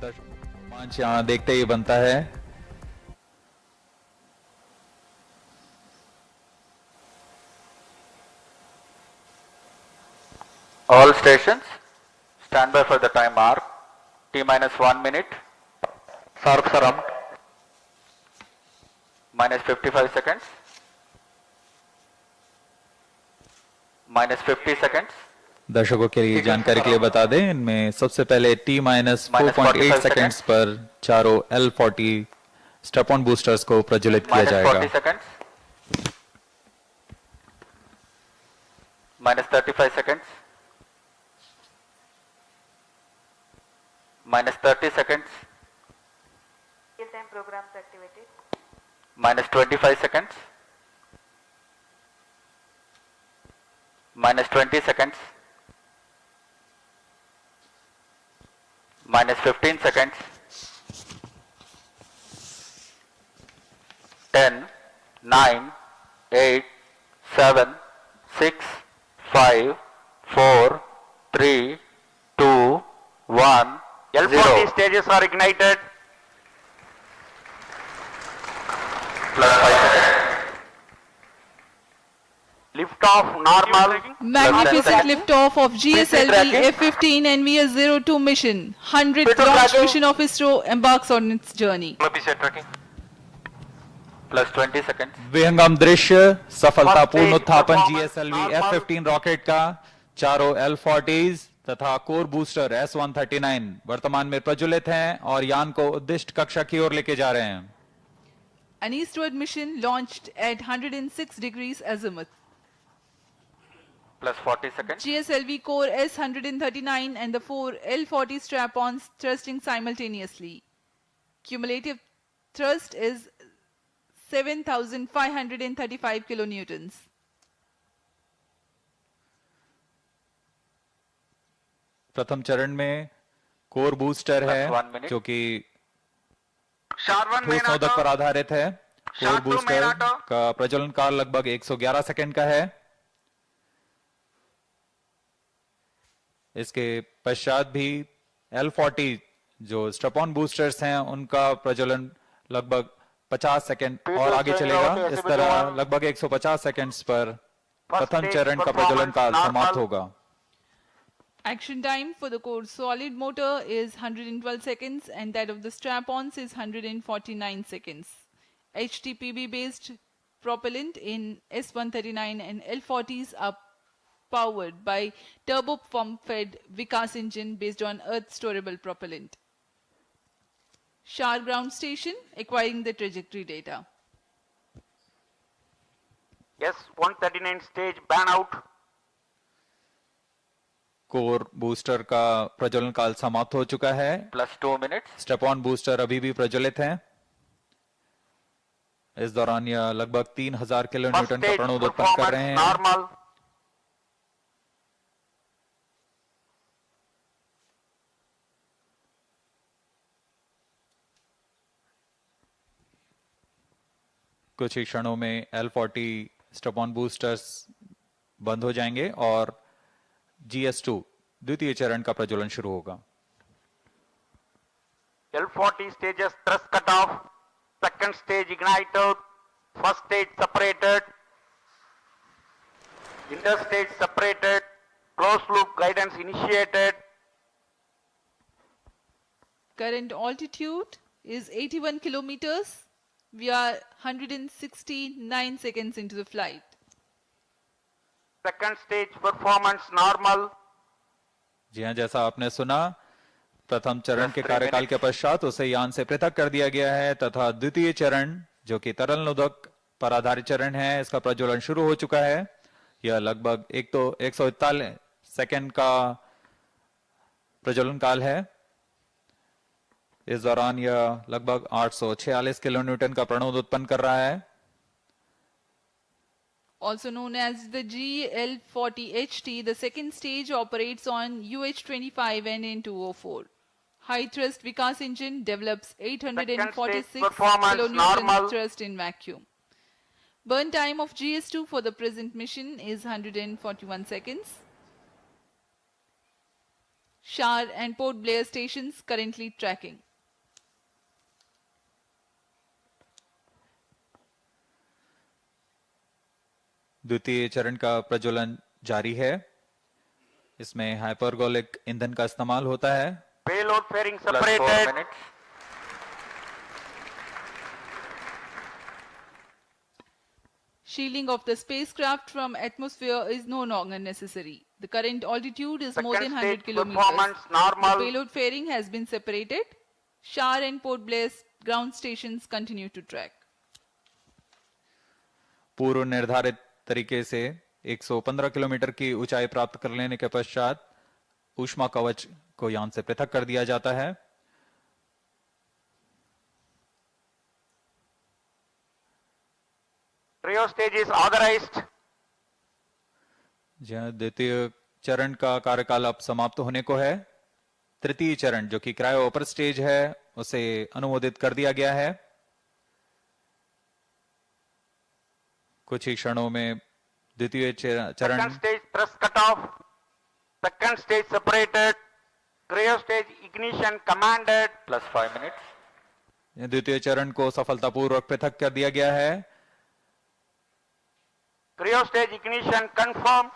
रोमांच यहाँ देखते ही बनता है। All stations stand by for the time mark. T minus 1 minute. Sharp surround. Minus 55 seconds. Minus 50 seconds. दर्शकों के लिए जानकारी के लिए बता दें, इनमें सबसे पहले T minus 4.8 seconds पर चारों L40 स्टेप ऑन बूस्टर्स को प्रज्वलित किया जाएगा। Minus 40 seconds. Minus 35 seconds. Minus 30 seconds. Real-time programs activated. Minus 25 seconds. Minus 20 seconds. Minus 15 seconds. 10, 9, 8, 7, 6, 5, 4, 3, 2, 1. L40 stages are ignited. Plus 5 seconds. Lift off normal. Magnificent liftoff of GSLV F-15 NVS-02 mission. 100th launch mission of ISRO embarks on its journey. Plus 20 seconds. विहंगम दृश्य सफलतापूर्ण उत्थापन GSLV F-15 rocket का चारों L40s तथा core booster S-139 वर्तमान में प्रज्वलित हैं और यान को उद्दिष्ट कक्षा की ओर लेके जा रहे हैं। An eastward mission launched at 106 degrees azimuth. Plus 40 seconds. GSLV core S-139 and the 4 L-40 strap-ons thrusting simultaneously. Cumulative thrust is 7,535 kilonewtons. प्रथम चरण में कोर बूस्टर है जो कि ठोस नोदक पर आधारित है। कोर बूस्टर का प्रज्वलन काल लगभग 111 सेकंड का है। इसके पश्चात भी L40 जो स्टेप ऑन बूस्टर्स हैं उनका प्रज्वलन लगभग 50 सेकंड और आगे चलेगा। इस तरह लगभग 150 सेकंड्स पर प्रथम चरण का प्रज्वलन काल समाप्त होगा। Action time for the core solid motor is 112 seconds and that of the strap-ons is 149 seconds. HTPB based propellant in S-139 and L-40s are powered by turbo pump fed Vikas engine based on earth storable propellant. Shar ground station acquiring the trajectory data. S-139 stage ban out. Core booster का प्रज्वलन काल समाप्त हो चुका है। Plus 2 minute. Step on booster अभी भी प्रज्वलित है। इस दौरान यह लगभग 3000 किलो न्यूटन का प्रणोद उत्पन्न कर रहे हैं। नॉर्मल। कुछ ही क्षणों में L40 स्टेप ऑन बूस्टर्स बंद हो जाएंगे और GS2 द्वितीय चरण का प्रज्वलन शुरू होगा। L40 stages thrust cut off, second stage ignited, first stage separated, interstage separated, closed loop guidance initiated. Current altitude is 81 kilometers. We are 169 seconds into the flight. Second stage performance normal. जी हाँ, जैसा आपने सुना, प्रथम चरण के कार्यकाल के पश्चात उसे यान से पृथक कर दिया गया है तथा द्वितीय चरण जो कि तरल नोदक पर आधारित चरण है, इसका प्रज्वलन शुरू हो चुका है। यह लगभग 141 सेकंड का प्रज्वलन काल है। इस दौरान यह लगभग 846 किलो न्यूटन का प्रणोद उत्पन्न कर रहा है। Also known as the GL40HT, the second stage operates on UH-25 and N204. High thrust Vikas engine develops 846 kilonewton thrust in vacuum. Burn time of GS2 for the present mission is 141 seconds. Shar and Port Blair stations currently tracking. द्वितीय चरण का प्रज्वलन जारी है। इसमें hypergolic ईंधन का इस्तेमाल होता है। Payload fairing Plus 4 separated. minutes. Shielding of the spacecraft from atmosphere is no longer necessary. The current altitude is more than Second 100 stage kilometers. performance The normal. payload fairing has been separated. Shar and Port Blair ground stations continue to track. पूर्व निर्धारित तरीके से 115 kilometre की ऊंचाई प्राप्त कर लेने के पश्चात ऊष्मा कवच को यान से पृथक कर दिया जाता है। Trio stage is authorized. जहां द्वितीय चरण का कार्यकाल अब समाप्त होने को है। तृतीय चरण जो कि क्रायो अपर स्टेज है उसे अनुमोदित कर दिया गया है। कुछ ही क्षणों में द्वितीय चरण Second stage thrust cutoff. Second stage separated. Cryo stage ignition commanded. Plus 5 minutes. द्वितीय चरण को सफलतापूर्वक पृथक कर दिया गया है। Cryo stage ignition confirmed.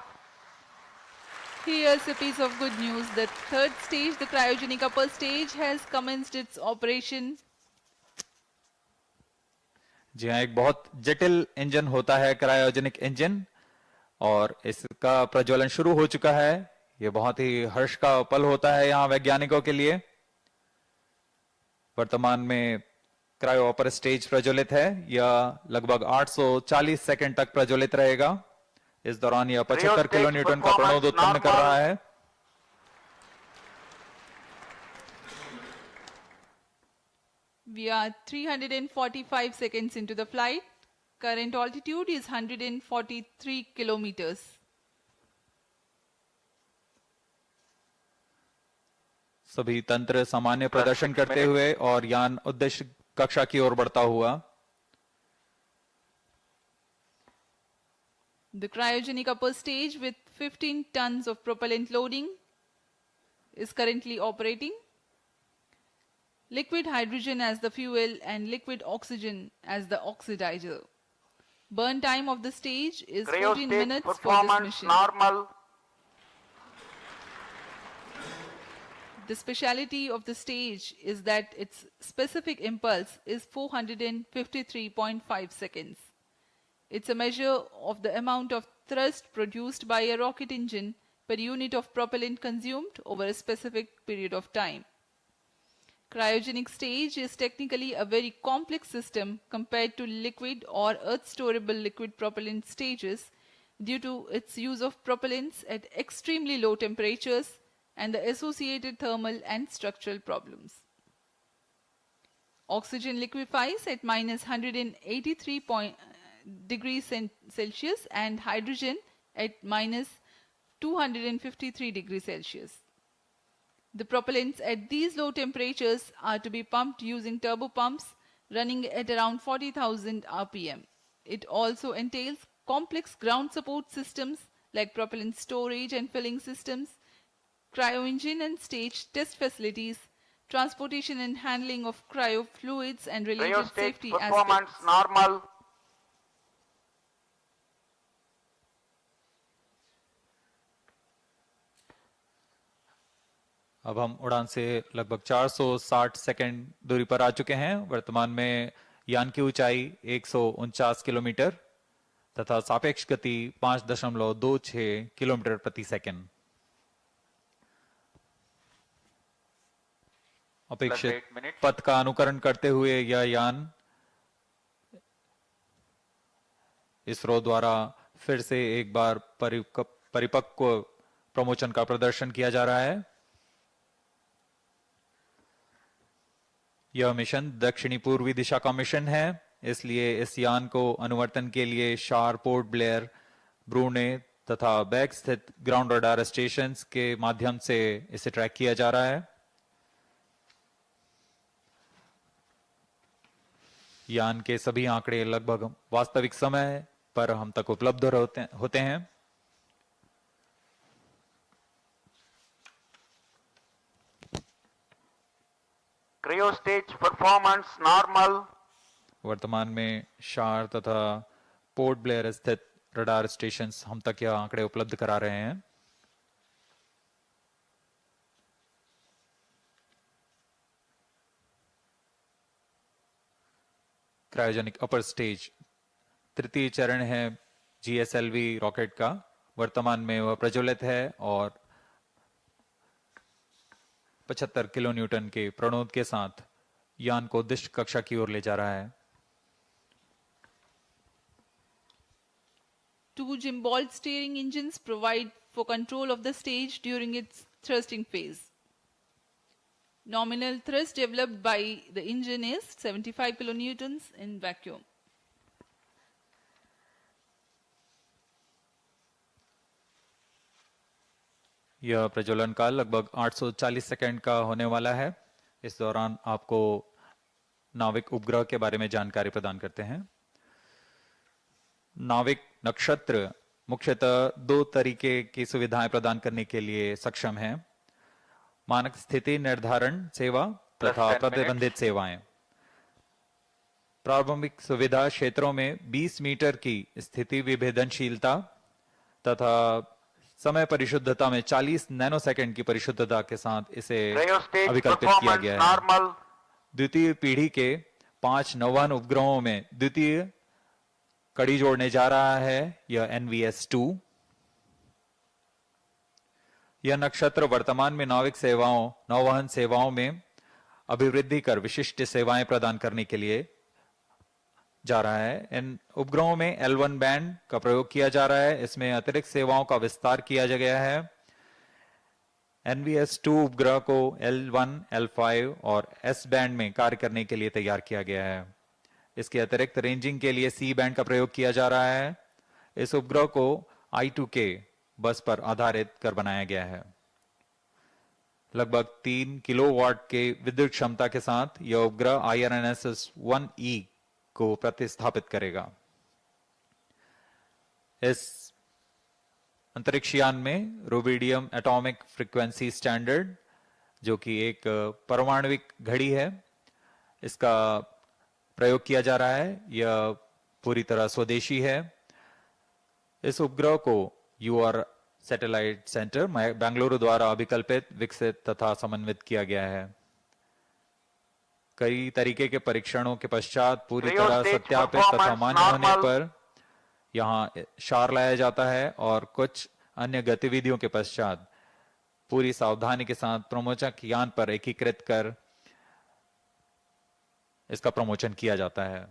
Here's a piece of good news. The third stage, the cryogenic upper stage, has commenced its operation. जी हाँ, एक बहुत जटिल इंजन होता है क्रायोजेनिक इंजन और इसका प्रज्वलन शुरू हो चुका है। ये बहुत ही हर्ष का पल होता है यहाँ वैज्ञानिकों के लिए। वर्तमान में क्रायो अपर स्टेज प्रज्वलित है। यह लगभग 840 सेकंड तक प्रज्वलित रहेगा। इस दौरान यह 75 किलो न्यूटन का प्रणोद उत्पन्न कर रहा है। We are 345 seconds into the flight. Current altitude is 143 kilometers. सभी तंत्र सामान्य प्रदर्शन करते हुए और यान उद्देश्य कक्षा की ओर बढ़ता हुआ। The cryogenic upper stage with 15 tons of propellant loading is currently operating. Liquid hydrogen as the fuel and liquid oxygen as the oxidizer. Burn time of the stage is Cryo 14 stage minutes for this performance mission. normal. The speciality of the stage is that its specific impulse is 453.5 seconds. It's a measure of the amount of thrust produced by a rocket engine per unit of propellant consumed over a specific period of time. Cryogenic stage is technically a very complex system compared to liquid or earth-storable liquid propellant stages due to its use of propellants at extremely low temperatures and the associated thermal and structural problems. Oxygen liquefies at minus 183 degrees Celsius and hydrogen at minus 253 degrees Celsius. The propellants at these low temperatures are to be pumped using turbopumps running at around 40,000 RPM. It also entails complex ground support systems like propellant storage and filling systems, cryo engine and stage test facilities, transportation and handling of cryo fluids and Cryo related stage safety performance aspects. normal. अब हम उड़ान से लगभग 460 second दूरी पर आ चुके हैं। वर्तमान में यान की ऊंचाई 149 किलोमीटर तथा सापेक्ष गति 5.26 किलोमीटर प्रति सेकंड। अपेक्षित 8 minutes. पथ का अनुकरण करते हुए यह यान इसरो द्वारा फिर से एक बार परिपक्व प्रमोशन का प्रदर्शन किया जा रहा है। यह मिशन दक्षिणी पूर्वी दिशा का मिशन है, इसलिए इस यान को अनुवर्तन के लिए शार, पोर्ट ब्लेयर, ब्रूने तथा बैग स्थित ग्राउंड रडार स्टेशन के माध्यम से इसे ट्रैक किया जा रहा है। यान के सभी आंकड़े लगभग वास्तविक समय पर हम तक उपलब्ध होते हैं। Cryo stage performance normal. वर्तमान में शार तथा पोर्ट ब्लेयर स्थित रडार स्टेशन हम तक यह आंकड़े उपलब्ध करा रहे हैं। क्रायोजेनिक अपर स्टेज तृतीय चरण है GSLV रॉकेट का। वर्तमान में वह प्रज्वलित है और 75 किलो न्यूटन के प्रणोद के साथ यान को उद्दिष्ट कक्षा की ओर ले जा रहा है। Two Gimbolt steering engines provide for control of the stage during its thrusting phase. Nominal thrust developed by the engine is 75 kilonewtons in vacuum. यह प्रज्वलन काल लगभग 840 सेकंड का होने वाला है। इस दौरान आपको नाविक उपग्रह के बारे में जानकारी प्रदान करते हैं। नाविक नक्षत्र मुख्यतः दो तरीके की सुविधाएं प्रदान करने के लिए सक्षम है: मानक स्थिति निर्धारण सेवा तथा 10 प्रतिबंधित सेवाएं। प्रारंभिक सुविधा क्षेत्रों में 20 मीटर की स्थिति विभेदनशीलता तथा समय परिशुद्धता में 40 नैनोसेकंड की परिशुद्धता के साथ इसे Cryo stage अभिकल्पित किया performance गया है। normal. द्वितीय पीढ़ी के 5 नौवहन उपग्रहों में द्वितीय कड़ी जोड़ने जा रहा है यह NVS-2। यह नक्षत्र वर्तमान में नाविक सेवाओं नौवहन सेवाओं में अभिवृद्धि कर विशिष्ट सेवाएं प्रदान करने के लिए जा रहा है। इन उपग्रहों में L1 बैंड का प्रयोग किया जा रहा है। इसमें अतिरिक्त सेवाओं का विस्तार किया गया है। NVS-2 उपग्रह को L1, L5 और S बैंड में कार्य करने के लिए तैयार किया गया है। इसके अतिरिक्त रेंजिंग के लिए C बैंड का प्रयोग किया जा रहा है। इस उपग्रह को I2K बस पर आधारित कर बनाया गया है। लगभग 3 किलोवाट के विद्युत क्षमता के साथ यह उपग्रह IRNSS-1E को प्रतिस्थापित करेगा। इस अंतरिक्ष यान में रुबिडियम एटॉमिक फ्रीक्वेंसी स्टैंडर्ड, जो कि एक परमाणुविक घड़ी है, इसका प्रयोग किया जा रहा है। यह पूरी तरह स्वदेशी है। इस उपग्रह को UR सैटेलाइट सेंटर बेंगलुरु द्वारा अभिकल्पित, विकसित तथा समन्वित किया गया है। कई तरीके के परीक्षणों के पश्चात पूरी Cryo तरह stage सत्यापित तथा performance मान्य होने normal. पर यहाँ शार लाया जाता है और कुछ अन्य गतिविधियों के पश्चात पूरी सावधानी के साथ प्रमोचक यान पर एकीकृत कर इसका प्रमोचन किया जाता है।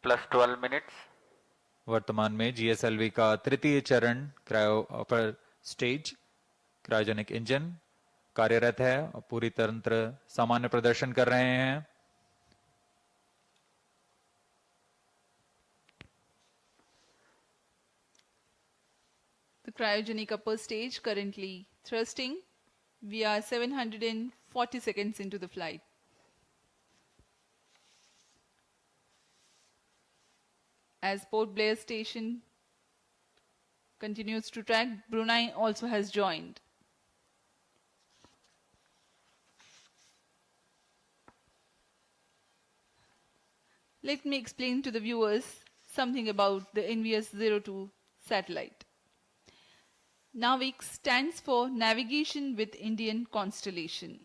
+12 minutes. वर्तमान में GSLV का तृतीय चरण cryo upper stage cryogenic engine कार्यरत है और पूरी तंत्र सामान्य प्रदर्शन कर रहे हैं। The cryogenic upper stage currently thrusting. We are 740 seconds into the flight. As Port Blair station continues to track, Brunei also has joined. Let me explain to the viewers something about the NVS-02 satellite. NAVIC stands for Navigation with Indian Constellation.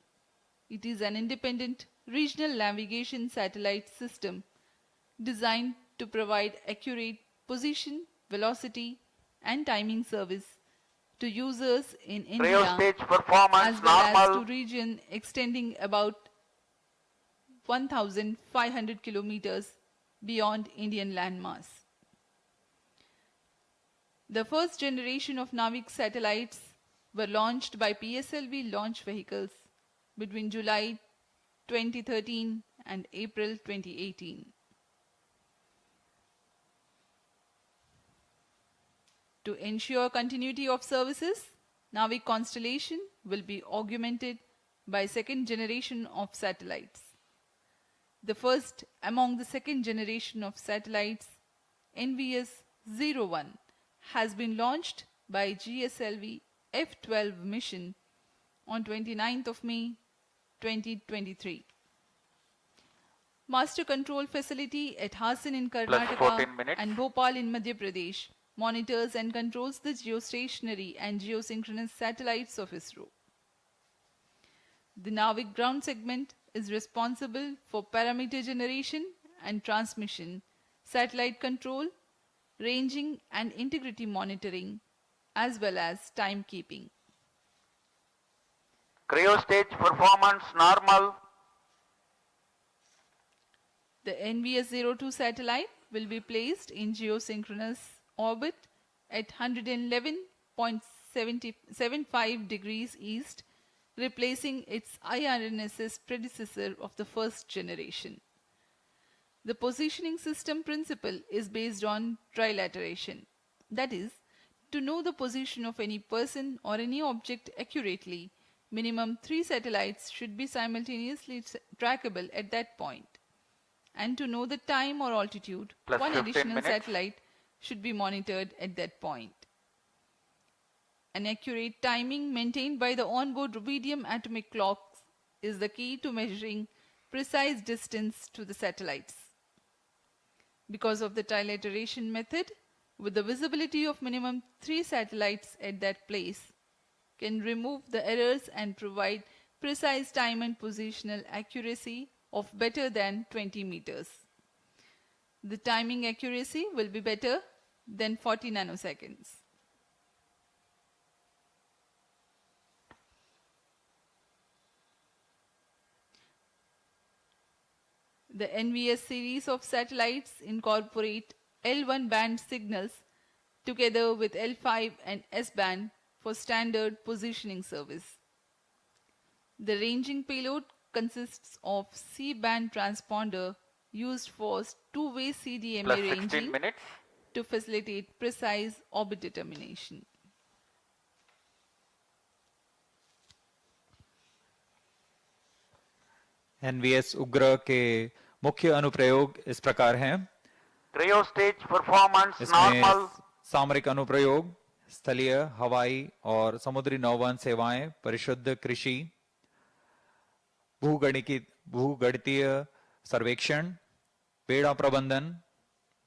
It is an independent regional navigation satellite system designed to provide accurate position, velocity, and timing service to users in Cryo India stage performance as well as normal. to region extending about 1,500 kilometers beyond Indian landmass. The first generation of NAVIC satellites were launched by PSLV launch vehicles between July 2013 and April 2018. To ensure continuity of services, NAVIC constellation will be augmented by second generation of satellites. The first among the second generation of satellites, NVS-01, has been launched by GSLV F-12 mission on 29th of May 2023. Master control facility at Hassan in Karnataka 14 minutes. and Bhopal in Madhya Pradesh monitors and controls the geostationary and geosynchronous satellites of ISRO. The Navik ground segment is responsible for parameter generation and transmission, satellite control, ranging and integrity monitoring, as well as timekeeping. Cryo stage performance normal. The NVS-02 satellite will be placed in geosynchronous orbit at 111.75 degrees east, replacing its IRNSS predecessor of the first generation. The positioning system principle is based on trilateration. That is, to know the position of any person or any object accurately, minimum 3 satellites should be simultaneously trackable at that point. And to know the time or altitude, Plus one 15 additional minutes. satellite should be monitored at that point. An accurate timing maintained by the onboard rubidium atomic clocks is the key to measuring precise distance to the satellites. Because of the trilateration method, with the visibility of minimum 3 satellites at that place, can remove the errors and provide precise time and positional accuracy of better than 20 meters. The timing accuracy will be better than 40 nanoseconds. The NVS series of satellites incorporate L1 band signals together with L5 and S band for standard positioning service. The ranging payload consists of C-band transponder used for two-way CDMA Plus 16 ranging minutes. to facilitate precise orbit determination. NVS उग्र के मुख्य अनुप्रयोग इस प्रकार हैं। Cryo stage performance इसमें normal. सामरिक अनुप्रयोग, स्थलीय, हवाई और समुद्री नौवहन सेवाएं, परिशुद्ध कृषि, भूगणितीय सर्वेक्षण, बेड़ा प्रबंधन,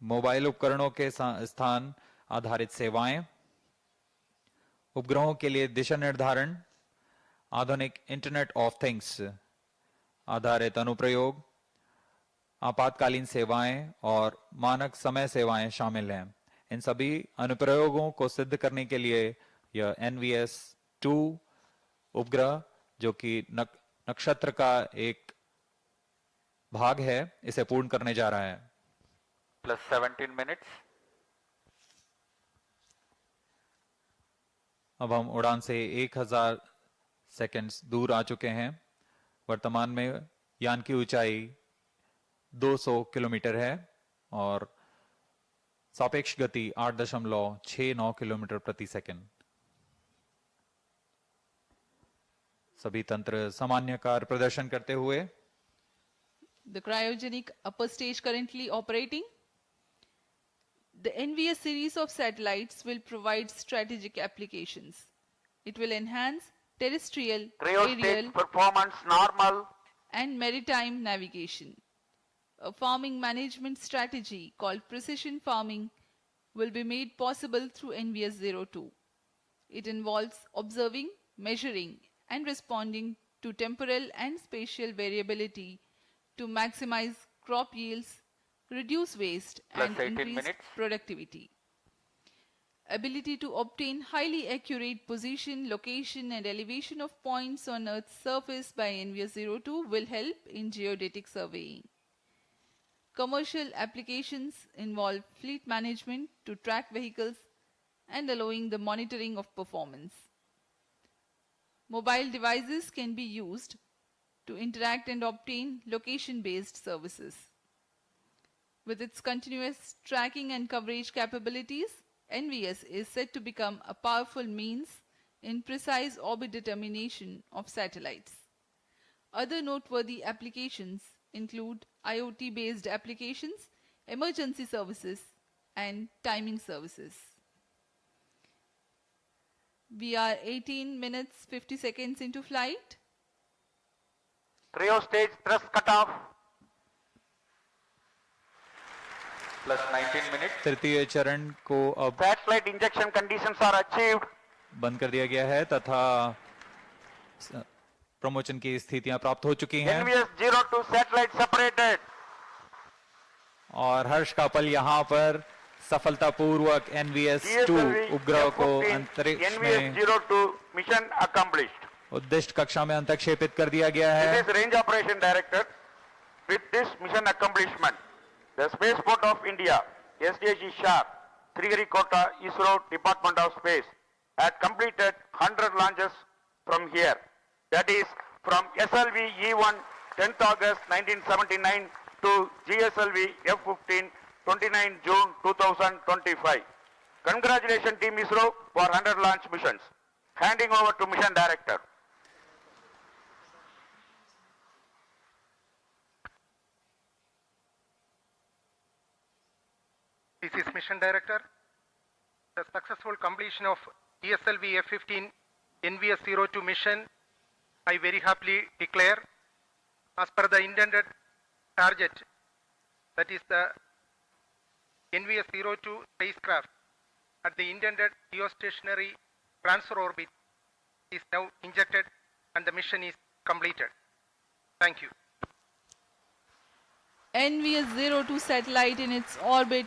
मोबाइल उपकरणों के स्थान आधारित सेवाएं, उपग्रहों के लिए दिशा निर्धारण, आधुनिक इंटरनेट ऑफ थिंग्स आधारित अनुप्रयोग, आपातकालीन सेवाएं और मानक समय सेवाएं शामिल हैं। इन सभी अनुप्रयोगों को सिद्ध करने के लिए यह NVS-2 उपग्रह, जो कि नक्षत्र का एक भाग है, इसे पूर्ण करने जा रहा है। Plus 17 minutes. अब हम उड़ान से 1000 सेकंड्स दूर आ चुके हैं। वर्तमान में यान की ऊंचाई 200 किलोमीटर है और सापेक्ष गति 8.69 किलोमीटर प्रति सेकंड। सभी तंत्र सामान्य कार्य प्रदर्शन करते हुए The cryogenic upper stage currently operating. The NVS series of satellites will provide strategic applications. It will enhance terrestrial, Cryo aerial, stage performance normal. and maritime navigation. A farming management strategy called precision farming will be made possible through NVS-02. It involves observing, measuring, and responding to temporal and spatial variability to maximize crop yields, reduce waste, Plus and 18 increase minutes. productivity. Ability to obtain highly accurate position, location, and elevation of points on Earth's surface by NVS-02 will help in geodetic surveying. Commercial applications involve fleet management to track vehicles and allowing the monitoring of performance. Mobile devices can be used to interact and obtain location-based services. With its continuous tracking and coverage capabilities, NVS is set to become a powerful means in precise orbit determination of satellites. Other noteworthy applications include IoT based applications, emergency services, and timing services. We are 18 minutes 50 seconds into flight. Trio stage thrust cutoff. Plus 19 minutes. तृतीय चरण को अब Satellite injection conditions are achieved. बंद कर दिया गया है तथा प्रमोशन की स्थितियां प्राप्त हो चुकी हैं NVS-02 satellite separated. और हर्ष का पल यहाँ पर सफलतापूर्वक NVS-2 GSLV उपग्रह को F-15 अंतरिक्ष में NVS-02 mission accomplished. उद्दिष्ट कक्षा में अंतक्षेपित कर दिया गया This है is Range Operation Director. With this mission accomplishment, the Spaceport of India, SDG SHARP, Sriharikota, ISRO, Department of Space, had completed 100 launches from here. That is from SLV E1 10th August 1979 to GSLV F-15 29 June 2025. Congratulations Team ISRO for 100 launch missions. Handing over to Mission Director. This is Mission Director. The successful completion of ESLV F-15 NVS-02 mission, I very happily declare, as per the intended target, that is the NVS-02 spacecraft at the intended geostationary transfer orbit is now injected and the mission is completed. Thank you. NVS-02 satellite in its orbit